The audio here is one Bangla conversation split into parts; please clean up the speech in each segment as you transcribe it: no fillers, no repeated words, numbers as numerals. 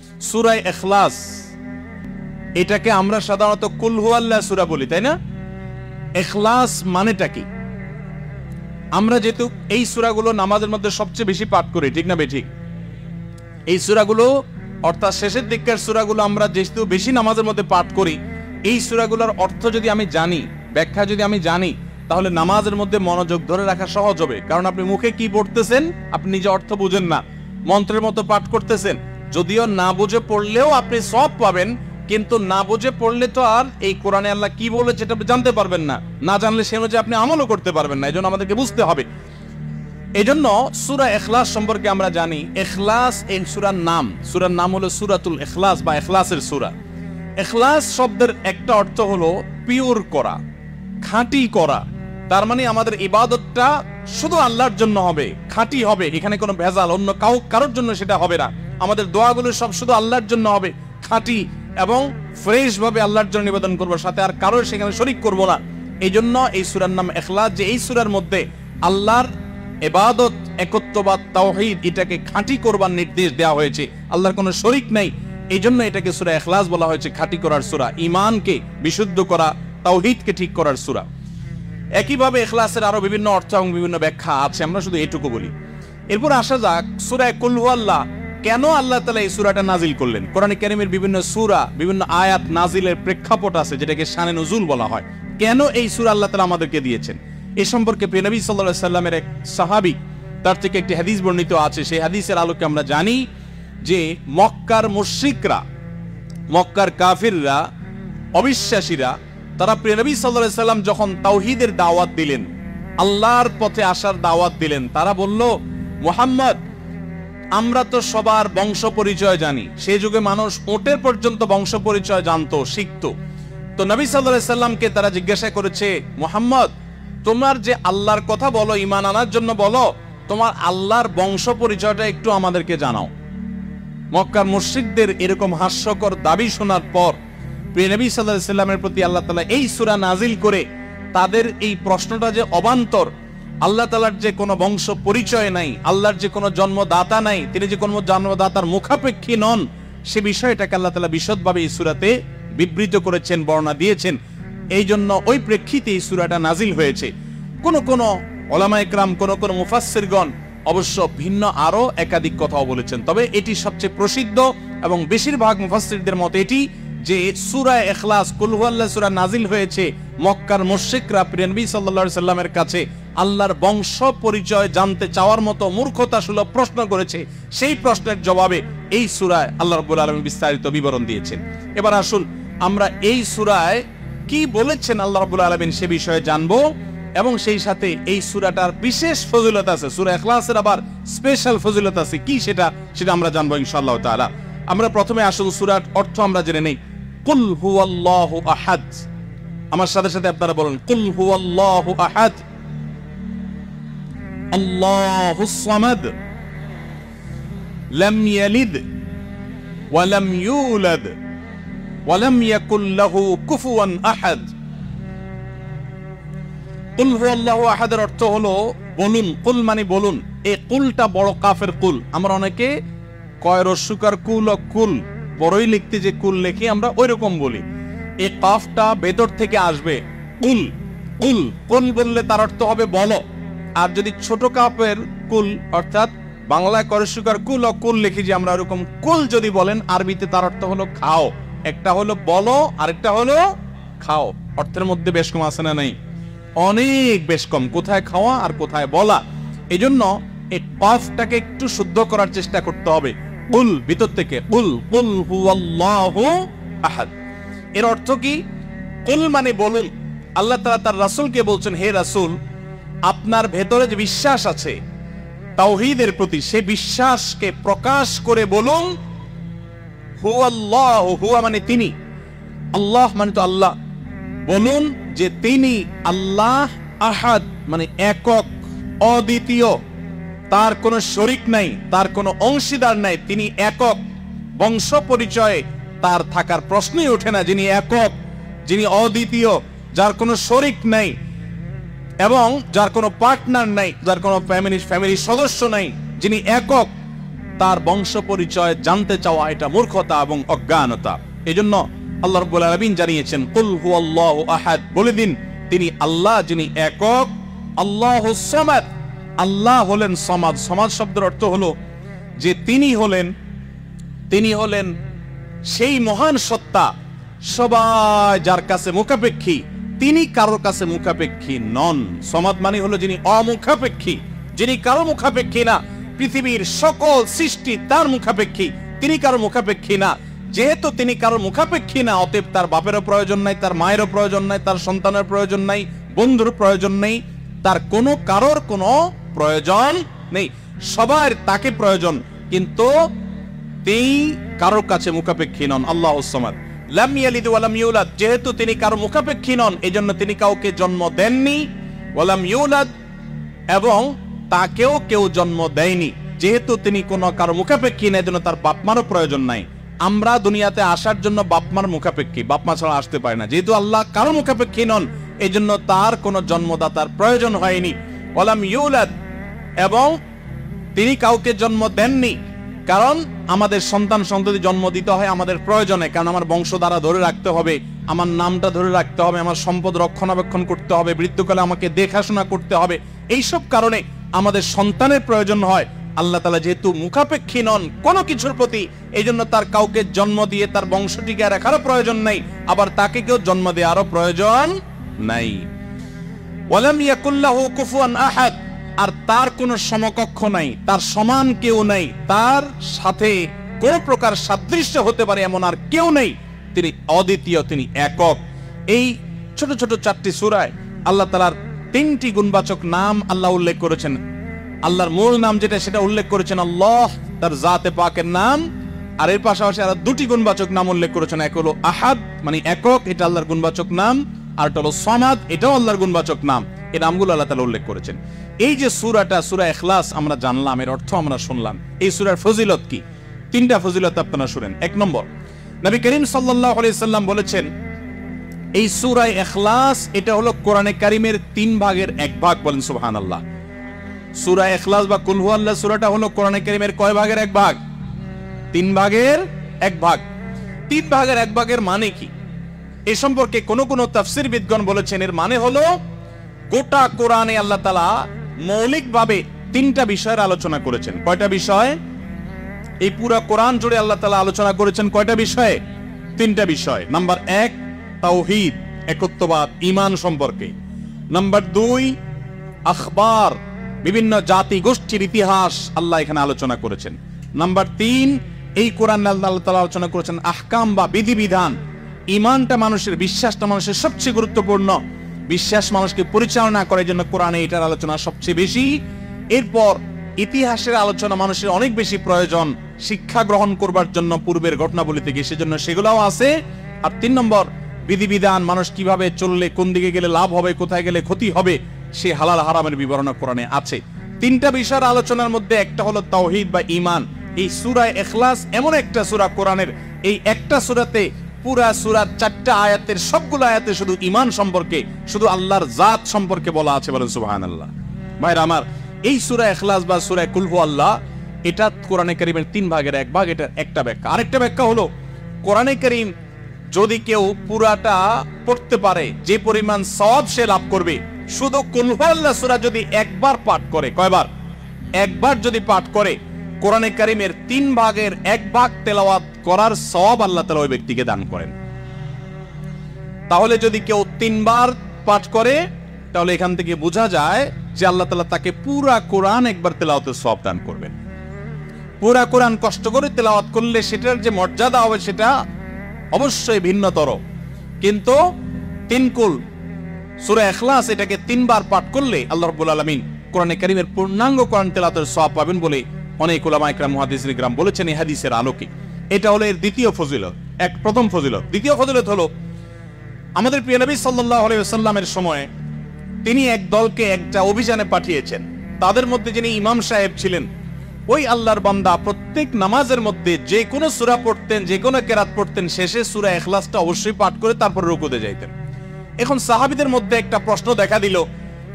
সূরা ইখলাস, এটাকে আমরা সাধারণত কুল হুয়াল্লাহ সূরা বলি, তাই না? ইখলাস মানেটা কি? আমরা যেহেতু এই সূরাগুলো নামাজের মধ্যে সবচেয়ে বেশি পাঠ করি, ঠিক না বেঠিক? এই সূরাগুলো অর্থাৎ শেষের দিককার সূরাগুলো আমরা যেহেতু বেশি নামাজের মধ্যে পাঠ করি, এই সূরাগুলোর অর্থ যদি আমি জানি, ব্যাখ্যা যদি আমি জানি, তাহলে নামাজের মধ্যে মনোযোগ ধরে রাখা সহজ হবে। কারণ আপনি মুখে কি পড়তেছেন আপনি নিজে অর্থ বুঝেন না, মন্ত্রের মতো পাঠ করতেছেন। যদিও না বুঝে পড়লেও আপনি সওয়াব পাবেন, কিন্তু না বুঝে পড়লে তো আর এই কোরআনে আল্লাহ কি বলেছে এটা জানতে পারবেন না, না জানলে সে অনুযায়ী আপনি আমলও করতে পারবেন না। এজন্য আমাদেরকে বুঝতে হবে। এজন্য সূরা ইখলাস সম্পর্কে আমরা জানি, ইখলাস এই সূরার নাম হলো সূরাতুল ইখলাস বা ইখলাসের সূরা। ইখলাস শব্দের একটা অর্থ হলো পিওর করা, খাঁটি করা। তার মানে আমাদের ইবাদতটা শুধু আল্লাহর জন্য হবে, খাঁটি হবে, এখানে কোনো ভেজাল অন্য কারোর জন্য সেটা হবে না। আমাদের দোয়াগুলো সব শুধু আল্লাহর জন্য হবে, খাঁটি এবং ফ্রেশ ভাবে আল্লাহর জন্য নিবেদন করবো, সাথে আর কারোর সেখানে শরীক করব না। এই জন্য এই সূরার নাম ইখলাস, যে এই সূরার মধ্যে আল্লাহর ইবাদত, একত্ববাদ, তাওহীদ এটাকে খাঁটি করবার নির্দেশ দেওয়া হয়েছে। আল্লাহর কোনো শরীক নেই, এই জন্য এটাকে সূরা ইখলাস বলা হয়েছে, খাঁটি করার সূরা, ঈমানকে বিশুদ্ধ করা, তাওহীদকে ঠিক করার সূরা। একইভাবে ইখলাসের আরো বিভিন্ন অর্থ এবং বিভিন্ন ব্যাখ্যা আছে, আমরা শুধু এটুকু বলি। এরপর আসা যাক সূরা কুল হুয়াল্লাহ। কেন আল্লাহ তাআলা এই সূরাটা নাজিল করলেন? কোরআনে কারীমের বিভিন্ন সূরা, বিভিন্ন আয়াত নাজিলের প্রেক্ষাপট আছে, যেটাকে শানে নুজুল বলা হয়। কেন এই সূরা আল্লাহ তাআলা আমাদেরকে দিয়েছেন এ সম্পর্কে প্রিয় নবী সাল্লাল্লাহু আলাইহি সাল্লামের এক সাহাবী, তার থেকে একটি হাদিস বর্ণিত আছে। সেই হাদিসের আলোকে আমরা জানি যে মক্কার মুশরিকরা, মক্কার কাফিররা, অবিশ্বাসীরা, তারা প্রিয় নবী সাল্লাল্লাহু আলাইহি সাল্লাম যখন তাওহীদের দাওয়াত দিলেন, আল্লাহর পথে আসার দাওয়াত দিলেন, তারা বলল, মুহাম্মদ, আমরা তো সবার বংশ পরিচয় জানি। সেই যুগে মানুষ ওটের পর্যন্ত বংশ পরিচয় জানতো, শিখতো। তো নবী সাল্লাল্লাহু আলাইহি সাল্লামকে তারা জিজ্ঞাসা করেছে, মুহাম্মদ, তোমার যে আল্লাহর কথা বলো, ঈমান আনার জন্য বলো, তোমার আল্লাহর বংশ পরিচয়টা একটু আমাদেরকে জানাও। মক্কার মুশরিকদের এরকম হাস্যকর দাবি শোনার পর প্রিয় নবী সাল্লাল্লাহু আলাইহি সাল্লামের প্রতি আল্লাহ তাআলা এই সূরা নাজিল করে তাদের এই প্রশ্নটা যে অবান্তর, আল্লাহ তাআলার যে কোনো বংশ পরিচয় নাই, আল্লাহর যে কোনো জন্মদাতা নাই, তিনি যে কোনো জন্মদাতার মুখাপেক্ষী নন, সে বিষয়টাকে আল্লাহ তাআলা বিশদভাবে এই সূরাতে বিবৃত করেছেন, বর্ণনা দিয়েছেন। এই জন্য ওই প্রেক্ষিতে এই সূরাটা নাজিল হয়েছে। কোন উলামায়ে কেরাম, কোন মুফাসসিরগণ অবশ্য ভিন্ন আরো একাধিক কথাও বলেছেন, তবে এটি সবচেয়ে প্রসিদ্ধ এবং বেশিরভাগ মুফাসসিরদের মত এটি যে সূরা ইখলাস, কুল হুয়াল্লাহ সূরা নাজিল হয়েছে মক্কার মুশরিকরা প্রিয় নবী সাল্লাল্লাহু আলাইহি সাল্লামের কাছে আল্লাহর বংশ পরিচয় জানতে চাওয়ার মতো মূর্খতাসুলভ প্রশ্ন করেছে। সেই প্রশ্নের জবাবে এই সূরায় আল্লাহ রাব্বুল আলামিন বিস্তারিত বিবরণ দিয়েছেন। এবার আসুন আমরা এই সূরায় কি বলেছেন আল্লাহ রাব্বুল আলামিন সে বিষয়ে জানবো, এবং সেই সাথে এই সূরাটার বিশেষ ফজিলত আছে, সূরা ইখলাসের আবার স্পেশাল ফজিলত আছে কি সেটা আমরা জানবো ইনশাআল্লাহ তাআলা। আমরা প্রথমে আসুন সূরার অর্থ আমরা জেনে নেই। কুল হুয়াল্লাহু আহাদ। আমার সাথে সাথে আপনারা বলুন, কুল হুয়াল্লাহু আহাদ, আল্লাহুস সামাদ, লাম ইয়ালিদ ওয়া লাম ইউলাদ ওয়া লাম ইয়াকুল লাহু কুফুয়ান আহাদ। কুল হুয়াল্লাহু আহাদের অর্থ হলো বলুন। কুল মানে বলুন। এই কুলটা বড় কাফের কুল। আমরা অনেকে কয় রস্যকার কুল ও কুল, বড়ই লিখতে যে কুল লেখি আমরা ওই রকম বলি। এই কাফটা ভেতর থেকে আসবে, কুল কুল কুল বললে তার অর্থ হবে বলো। আর যদি ছোট কাফের কুল অর্থাৎ বাংলায় করস্যকার কুল ও কুল লিখি যে আমরা ওরকম কুল যদি বলেন, আরবিতে তার অর্থ হলো খাও। একটা হলো বলো, আরেকটা হলো খাও। অর্থের মধ্যে বেশ কম আছে না? নাই, অনেক বেশ কম। কোথায় খাওয়া আর কোথায় বলা। এই জন্য এই কাফটাকে একটু শুদ্ধ করার চেষ্টা করতে হবে। কুল ভিতর থেকে, কুল কুল হুয়াল্লাহু আহাদ। এর অর্থ কি? কুল মানে বলুন। আল্লাহ তাআলা তার রাসূলকে বলছেন, হে রাসূল, আপনার ভেতরে যে বিশ্বাস আছে তাওহীদের প্রতি, সেই বিশ্বাসকে প্রকাশ করে বলুন, হুয়াল্লাহু, হুয়া মানে তিনি, আল্লাহ মানে তো আল্লাহ, বলুন যে তিনি আল্লাহ, আহাদ মানে একক, অদ্বিতীয়, তার কোনো শরীক নাই, তার কোনো অংশীদার নাই, তিনি একক। বংশ পরিচয়ে তার থাকার প্রশ্নই ওঠে না। যিনি একক, যিনি অদ্বিতীয়, যার কোনো শরীক নাই এবং যার কোনো পার্টনার নাই, যার কোনো ফ্যামিলির সদস্য নাই, যিনি একক, তার বংশ পরিচয় জানতে চাওয়া এটা মূর্খতা এবং অজ্ঞানতা। এজন্য আল্লাহ রাব্বুল আলামিন জানিয়েছেন, কুল হুয়াল্লাহু আহাদ, বলে দিন তিনি আল্লাহ যিনি একক, আল্লাহুস সামাদ, আল্লাহ হলেন সমাদ। সমাদ শব্দের অর্থ হলো যে তিনি হলেন সেই মহান সত্তা সবাই যার কাছে মুখাপেক্ষী, তিনি কারোর কাছে মুখাপেক্ষী নন। সমাদ মানে হলো যিনি অমুখাপেক্ষী, যিনি কারো মুখাপেক্ষী না। পৃথিবীর সকল সৃষ্টি তার মুখাপেক্ষী, তিনি কারো মুখাপেক্ষী না। যেহেতু তিনি কারো মুখাপেক্ষী না, অতএব তার বাপেরও প্রয়োজন নাই, তার মায়েরও প্রয়োজন নাই, তার সন্তানের প্রয়োজন নাই, বন্ধুর প্রয়োজন নেই, তার কারোর কোনো প্রয়োজন নেই। সবার তাকে প্রয়োজন, কিন্তু তিনি কারোর কাছে মুখাপেক্ষী নন। আল্লাহুস সামাদ, লাম ইয়ালিদ ওয়া লাম ইউলাদ, যেহেতু তিনি কারো মুখাপেক্ষী নন, এজন্য তিনি কাউকে জন্ম দেননি। ওয়া লাম ইউলাদ, এবং তাকেও কেউ জন্ম দেয়নি। যেহেতু তিনি কোনো কারো মুখাপেক্ষী না, এজন্য তার বাপমারও প্রয়োজন নাই। আমরা দুনিয়াতে আসার জন্য বাপমার মুখাপেক্ষী, বাপমা ছাড়া আসতে পারে না। যেহেতু আল্লাহ কারো মুখাপেক্ষী নন, এজন্য তার কোনো জন্মদাতার প্রয়োজন হয়নি। ওয়া লাম ইউলাদ, এবং তিনি কাউকে জন্ম দেননি। কারণ আমাদের সন্তান সন্ততি জন্ম দিতে হয় আমাদের প্রয়োজনে, কারণ আমার বংশধারা ধরে রাখতে হবে, আমার নামটা ধরে রাখতে হবে, আমার সম্পদ রক্ষণাবেক্ষণ করতে হবে, মৃত্যুকালে আমাকে দেখাশোনা করতে হবে। এইসব কারণে আমাদের সন্তানের প্রয়োজন হয়। আল্লাহ তাআলা যেহেতু মুখাপেক্ষী নন কোনো কিছুর প্রতি, এই জন্য তার কাউকে জন্ম দিয়ে তার বংশ টিকিয়ে রাখারও প্রয়োজন নেই, আবার তাকে কেউ জন্ম দেওয়ারও প্রয়োজন নাই। ওয়ালাম ইয়াকুল্লাহু কুফুয়ান আহাদ, আর তার কোনো সমকক্ষ নাই, তার সমান কেউ নাই, তার সাথে কোন প্রকার সাদৃশ্য হতে পারে এমন আর কেউ নেই। তিনি অদ্বিতীয়, তিনি একক। এই ছোট ছোট 4টি সূরায় আল্লাহ তাআলার 3টি গুণবাচক নাম আল্লাহ উল্লেখ করেছেন। আল্লাহর মূল নাম যেটা, সেটা উল্লেখ করেছেন আল্লাহ, তার জাতে পাকের নাম। আর এর পাশাপাশি আরো 2টি গুণবাচক নাম উল্লেখ করেছেন। এক হলো আহাদ, মানে একক, এটা আল্লাহর গুণবাচক নাম। আর এটা হলো সামাদ, এটাও আল্লাহর গুণবাচক নাম। এই নামগুলো আল্লাহ তাআলা উল্লেখ করেছেন। এই যে সূরাটা, সূরা ইখলাস আমরা জানলাম, এর অর্থ আমরা শুনলাম। এই সূরার ফজিলত কি? 3টা ফজিলত আপনারা শুনেন। 1 নম্বর, নবী করিম সাল্লাল্লাহু আলাইহি সাল্লাম বলেছেন, এই সূরা ইখলাস এটা হলো কোরআনে কারীমের 3 ভাগের 1 ভাগ। বলেন সুবহানাল্লাহ। সূরা ইখলাস বা কুল হুয়াল্লাহ সূরাটা হলো কোরআনে কারীমের কয় ভাগের 1 ভাগ? 3 ভাগের 1 ভাগ। 3 ভাগের 1 ভাগের মানে কি? এই সম্পর্কে কোন কোন তাফসীরবিদগণ বলেছেন, এর মানে হলো গোটা কোরআনে আল্লাহ তাআলা মৌলিকভাবে 3টা বিষয়ের আলোচনা করেছেন। কয়টা বিষয়? এই পুরো কোরআন জুড়ে আল্লাহ তাআলা আলোচনা করেছেন কয়টা বিষয়ে? 3টা বিষয়। নাম্বার 1 তাওহীদ, একত্ববাদ, ঈমান সম্পর্কে। নাম্বার 2 আখবার, বিভিন্ন জাতি গোষ্ঠীর ইতিহাস আল্লাহ এখানে আলোচনা করেছেন। নাম্বার 3 এই কোরআন আল্লাহ তাআলা আলোচনা করেছেন আহকাম বা বিধিবিধান। ঈমানটা মানুষের, বিশ্বাসটা মানুষের সবচেয়ে গুরুত্বপূর্ণ। বিশ্বাস মানুষকে পরিচালনা করার জন্য কোরআনে এটার আলোচনা সবচেয়ে বেশি। এরপর ইতিহাসের আলোচনা মানুষের অনেক বেশি প্রয়োজন শিক্ষা গ্রহণ করবার জন্য পূর্বের ঘটনাবলী থেকে, সেজন্য সেগুলোও আছে। আর 3 নম্বর বিধিবিধান, মানুষ কিভাবে চললে কোন দিকে গেলে লাভ হবে, কোথায় গেলে ক্ষতি হবে, সে হালাল হারামের বিবরণ কোরআনে আছে। 3টা বিষয়ের আলোচনার মধ্যে একটা হলো তাওহীদ বা ঈমান। এই সূরা ইখলাস এমন একটা সূরা কোরআনের, এই একটা সূরাতে পুরা সূরার 4টা আয়াতের সবগুলো আয়াতে শুধু ঈমান সম্পর্কে, শুধু আল্লাহর জাত সম্পর্কে বলা আছে। বলেন সুবহানাল্লাহ। ভাইরা আমার, এই সূরা ইখলাস বা সূরা কুল হুয়াল্লাহ এটা কোরআনে কারীমের 3 ভাগের 1 ভাগ। এটা একটা ব্যাখ্যা। আরেকটা ব্যাখ্যা হলো, কোরআনে কারীম যদি কেউ পুরাটা পড়তে পারে, যে পরিমাণ সওয়াব সে লাভ করবে। শুধু কুল হুয়াল্লাহ সূরা যদি একবার পাঠ করে, কয়বার? একবার যদি পাঠ করে, কোরআনে কারীমের 3 ভাগের 1 ভাগ তেলাওয়াত করার সওয়াব আল্লাহ তাআলা ওই ব্যক্তিকে দান করেন। তাহলে যদি কেউ 3 বার পাঠ করে, তাহলে এখান থেকে বোঝা যায় যে আল্লাহ তাআলা তাকে পুরা কোরআন একবার তেলাওয়াতের সওয়াব দান করবেন। পুরা কোরআন কষ্ট করে তেলাওয়াত করলে সেটার যে মর্যাদা হবে সেটা অবশ্যই ভিন্নতর। কিন্তু 3 কুল সূরা ইখলাস এটাকে 3 বার পাঠ করলে আল্লাহ রাব্বুল আলামিন কোরআনে কারীমের পূর্ণাঙ্গ কোরআন তেলাওয়াতের সওয়াব পাবেন বলে অনেক উলামা ইকরাম, মুহাদ্দিসিন ইকরাম বলেছেন এই হাদিসের আলোকে। এটা হলো এর দ্বিতীয় ফজিলত, প্রথম ফজিলত। দ্বিতীয় ফজিলত হলো, আমাদের প্রিয় নবী সাল্লাল্লাহু আলাইহি ওয়াসাল্লামের সময় তিনি এক দলকে একটা অভিযানে পাঠিয়েছেন। তাদের মধ্যে যিনি ইমাম সাহেব ছিলেন, ওই আল্লাহর বান্দা প্রত্যেক নামাজের মধ্যে যে কোনো সূরা পড়তেন, যে কোনো কেরাত পড়তেন, শেষে সূরা ইখলাসটা অবশ্যই পাঠ করে তারপর রুকুতে যাইতেন। এখন সাহাবীদের মধ্যে একটা প্রশ্ন দেখা দিল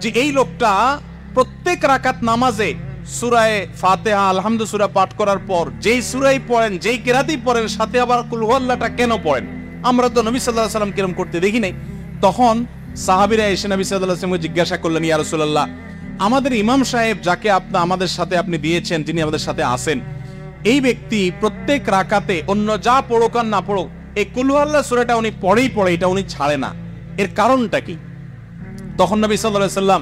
যে এই লোকটা প্রত্যেক রাকাত নামাজে সূরায়ে ফাতিহা আলহামদু সূরা পাঠ করার পর যেই সূরাই পড়েন, যেই কিরাতেই পড়েন, সাথে আবার কুল হুয়াল্লাহটা কেন পড়েন? আমরা তো নবী সাল্লাল্লাহু আলাইহি ওয়াসাল্লাম কিরম করতে দেখি নাই। তখন সাহাবীরা এসে নবী সাল্লাল্লাহু আলাইহি ওয়াসাল্লামকে জিজ্ঞাসা করলেন, ইয়া রাসূলুল্লাহ, আমাদের ইমাম সাহেব যাকে আমাদের সাথে আপনি দিয়েছেন, যিনি আমাদের সাথে আছেন, এই ব্যক্তি প্রত্যেক রাকাতে অন্য যা পড়ুক আর না পড়ুক এই কুল হুয়াল্লাহ সূরাটা উনি পড়েই পড়ে, এটা উনি ছাড়ে না, এর কারণটা কি? তখন নবী সাল্লাল্লাহু আলাইহি ওয়াসাল্লাম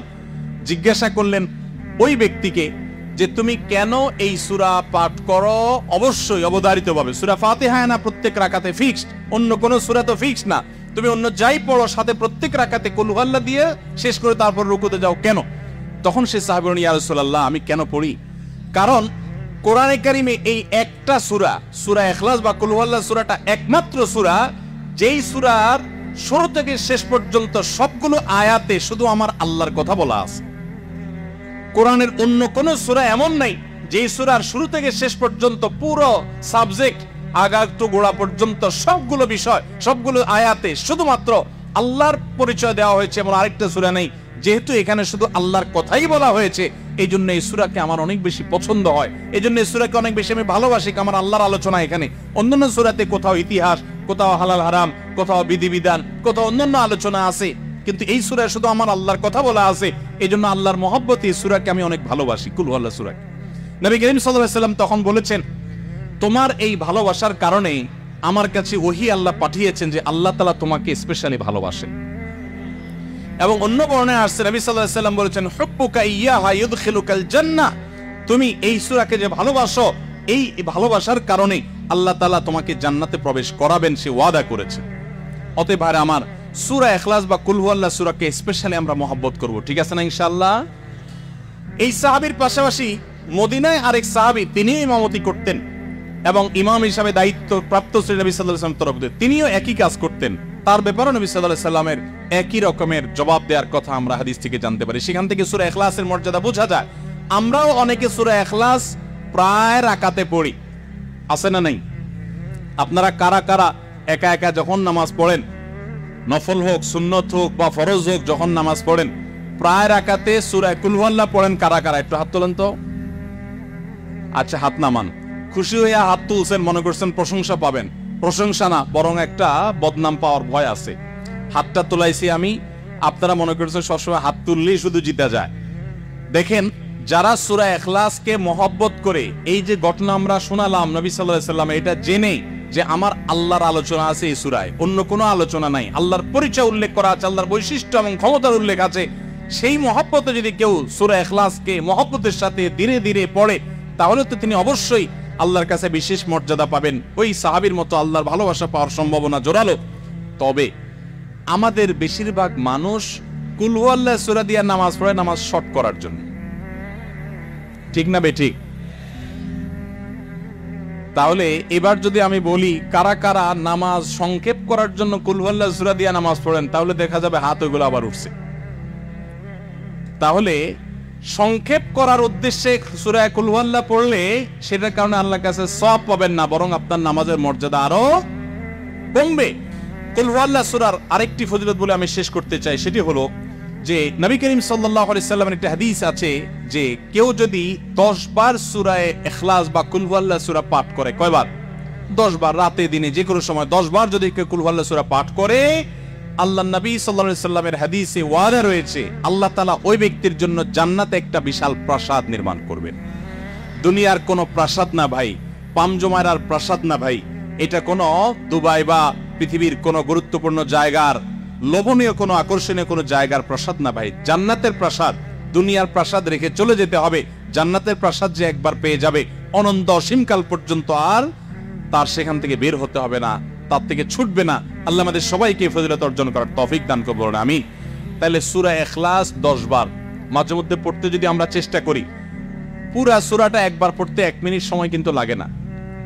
জিজ্ঞাসা করলেন ওই ব্যক্তিকে যে তুমি কেন এই সূরা পাঠ করো? অবশ্যই অবধারিতভাবে সূরা ফাতিহা না প্রত্যেক রাকাতে ফিক্সড, অন্য কোন সূরা তো ফিক্সড না, তুমি অন্য যাই পড়ো সাথে প্রত্যেক রাকাতে কুল হুয়াল্লাহ দিয়ে শেষ করে তারপর রুকুতে যাও কেন? তখন সে সাহাবী বলেন, ইয়া রাসূলুল্লাহ, আমি কেন পড়ি? কারণ কোরআনে কারিমে এই একটা সূরা, সূরা ইখলাস বা কুল হুয়াল্লাহ সূরাটা একমাত্র সূরা যেই সূরার শুরু থেকে শেষ পর্যন্ত সবগুলো আয়াতে শুধু আমার আল্লাহর কথা বলা আছে। কোরআনের অন্য কোন সূরা এমন নাই যে সূরার শুরু থেকে শেষ পর্যন্ত পুরো সাবজেক্ট আগা টু গোড়া পর্যন্ত সবগুলো বিষয়, সবগুলো আয়াতে শুধুমাত্র আল্লাহর পরিচয় দেওয়া হয়েছে, এমন আরেকটা সূরা নেই। যেহেতু এখানে শুধু আল্লাহর কথাই বলা হয়েছে, এই জন্য এই সূরাকে আমার অনেক বেশি পছন্দ হয়, এই জন্য এই সূরাকে অনেক বেশি আমি ভালোবাসি। আমার আল্লাহর আলোচনা এখানে, অন্যান্য সূরাতে কোথাও ইতিহাস, কোথাও হালাল হারাম, কোথাও বিধিবিধান, কোথাও অন্যান্য আলোচনা আছে, কিন্তু এই সূরায় শুধু আমার আল্লাহর কথা বলা আছে। এই জন্য আল্লাহর মহব্বতে এই সূরাকে আমি অনেক ভালোবাসি, কুল হুয়াল্লাহ সূরাকে। নবী করিম সাল্লাল্লাহু আলাইহি ওয়াসাল্লাম তখন বলেছেন, তোমার এই ভালোবাসার কারণে আমার কাছে ওহী আল্লাহ পাঠিয়েছেন যে আল্লাহ তাআলা তোমাকে স্পেশালি ভালোবাসেন। এবং অন্য বর্ণনায় আসছে নবী সাল্লাল্লাহু আলাইহি ওয়াসাল্লাম বলেছেন, হুব্বুকা ইয়্যাহা ইউদখিলুকাল জান্নাহ, তুমি এই সূরাকে যে ভালোবাসো, এই ভালোবাসার কারণে আল্লাহ তাআলা তোমাকে জান্নাতে প্রবেশ করাবেন, সে ওয়াদা করেছে। অতএব ভাই আমার, সূরা ইখলাস বা কুল হুয়াল্লাহ সূরাকে স্পেশালি আমরা মহব্বত করব, ঠিক আছে না ইনশাআল্লাহ? এই সাহাবীর পাশাপাশি মদিনায় আরেক সাহাবী, তিনিও ইমামতি করতেন এবং ইমাম হিসাবে দায়িত্ব প্রাপ্ত ছিলেন নবী সাল্লাল্লাহু আলাইহি ওয়াসাল্লামের তরফ থেকে, তিনিও একই কাজ করতেন। তার ব্যাপারে নবী সাল্লাল্লাহু আলাইহি ওয়াসাল্লামের একই রকমের জবাব দেওয়ার কথা আমরা হাদিস থেকে জানতে পারি। সেখান থেকে সূরা ইখলাসের মর্যাদা বোঝা যায়। আমরাও অনেকে সূরা ইখলাস প্রায় রাকাতে পড়ি, আছে না নাই? আপনারা কারা কারা একা একা যখন নামাজ পড়েন, নফল হোক, সুন্নত হোক বা ফরজ হোক, যখন নামাজ পড়েন প্রায় রাকাতে সূরা কুল হুয়াল্লাহ পড়েন কারা কারা? একটু হাত তোলেন তো। আচ্ছা, হাত নামান। খুশি হইয়া হাত তুলছেন, মনে করছেন প্রশংসা পাবেন। প্রশংসা না, বরং একটা বদনাম পাওয়ার ভয় আছে। হাতটা তোলাইছি আমি, আপনারা মনে করছেন সবসময় হাত তুললেই শুধু জিতা যায়। দেখেন, যারা সূরা ইখলাসকে মহব্বত করে, এই যে ঘটনা আমরা শোনালাম নবী সাল্লাল্লাহু আলাইহি ওয়াসাল্লাম, এটা জেনে যে আমার আল্লাহর আলোচনা আছে এই সূরায়, অন্য কোনো আলোচনা নাই, আল্লাহর পরিচয় উল্লেখ করা আছে, আল্লাহর বৈশিষ্ট্য এবং ক্ষমতার উল্লেখ আছে, সেই মহব্বতে যদি কেউ সূরা ইখলাসকে মহব্বতের সাথে ধীরে ধীরে পড়ে, তাহলে তো তিনি অবশ্যই আল্লাহর কাছে বিশেষ মর্যাদা পাবেন। ওই সাহাবীর মতো আল্লাহর ভালোবাসা পাওয়ার সম্ভাবনা জোরালো। তবে আমাদের বেশিরভাগ মানুষ কুল হুয়াল্লাহ সূরা দিয়ে নামাজ পড়ে নামাজ শর্ট করার জন্য, ঠিক না বেঠিক? তাহলে এবার যদি আমি বলি কারা কারা নামাজ সংক্ষেপ করার জন্য কুল হুয়াল্লাহ সূরা দিয়ে নামাজ পড়েন, তাহলে দেখা যাবে হাত ওইগুলো আবার উঠছে। তাহলে সংক্ষেপ করার উদ্দেশ্যে সূরা কুল হুয়াল্লাহ পড়লে সেটার কারণে আল্লাহর কাছে সওয়াব পাবেন না, বরং আপনার নামাজের মর্যাদা আরো কমবে। কুল হুয়াল্লাহ সূরার আরেকটি ফজিলত বলে আমি শেষ করতে চাই, সেটি হলো যে নবী করিম সাল্লাল্লাহু আলাইহি সাল্লামের একটা হাদিস আছে যে কেউ যদি 10 বার সূরা ইখলাস বা কুল হুয়াল্লাহ সূরা পাঠ করে, কয়বার? 10 বার, রাতে দিনে যে কোনো সময় 10 বার যদি কেউ কুল হুয়াল্লাহ সূরা পাঠ করে, আল্লাহ নবী সাল্লাল্লাহু আলাইহি সাল্লামের হাদিসে ওয়াদা রয়েছে আল্লাহ তাআলা ওই ব্যক্তির জন্য জান্নাতে একটা বিশাল প্রাসাদ নির্মাণ করবেন। দুনিয়ার কোনো প্রাসাদ না ভাই, পামজমারার প্রাসাদ না ভাই, এটা কোনো দুবাই বা পৃথিবীর কোনো গুরুত্বপূর্ণ জায়গার লোভনীয় কোনো আকর্ষণীয় কোনো জায়গার প্রাসাদ না ভাই, জান্নাতের প্রাসাদ। দুনিয়ার প্রাসাদ রেখে চলে যেতে হবে, জান্নাতের প্রাসাদ যে একবার পেয়ে যাবে অনন্ত অসীমকাল পর্যন্ত আর তার সেখান থেকে বের হতে হবে না, তার থেকে ছুটবে না। আল্লাহ আমাদের সবাইকে ফজিলত অর্জন করার তৌফিক দান করুন, আমিন। তাহলে সূরা ইখলাস 10 বার মাঝে মধ্যে পড়তে যদি আমরা চেষ্টা করি, পুরা সূরাটা একবার পড়তে 1 মিনিট সময় কিন্তু লাগে না।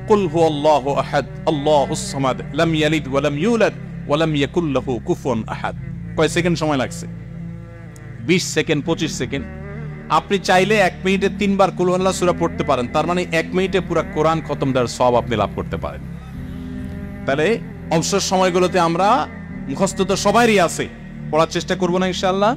কুল হুয়াল্লাহু আহাদ আল্লাহুস সামাদ লাম ইয়ালিদ ওয়া লাম ইউলাদ ওয়া লাম ইয়াকুল লাহু কুফুয়ান আহাদ। কয় সেকেন্ড সময় লাগছে? 20 সেকেন্ড, 25 সেকেন্ড। আপনি চাইলে 1 মিনিটে 3 বার কুল হুয়াল্লাহ সূরা পড়তে পারেন, তার মানে 1 মিনিটে পুরো কোরআন খতম দেওয়ার সওয়াব আপনি লাভ করতে পারেন। তাহলে অবসর সময়গুলোতে আমরা মুখস্থ তো সবারই আছে, পড়ার চেষ্টা করব না ইনশাআল্লাহ।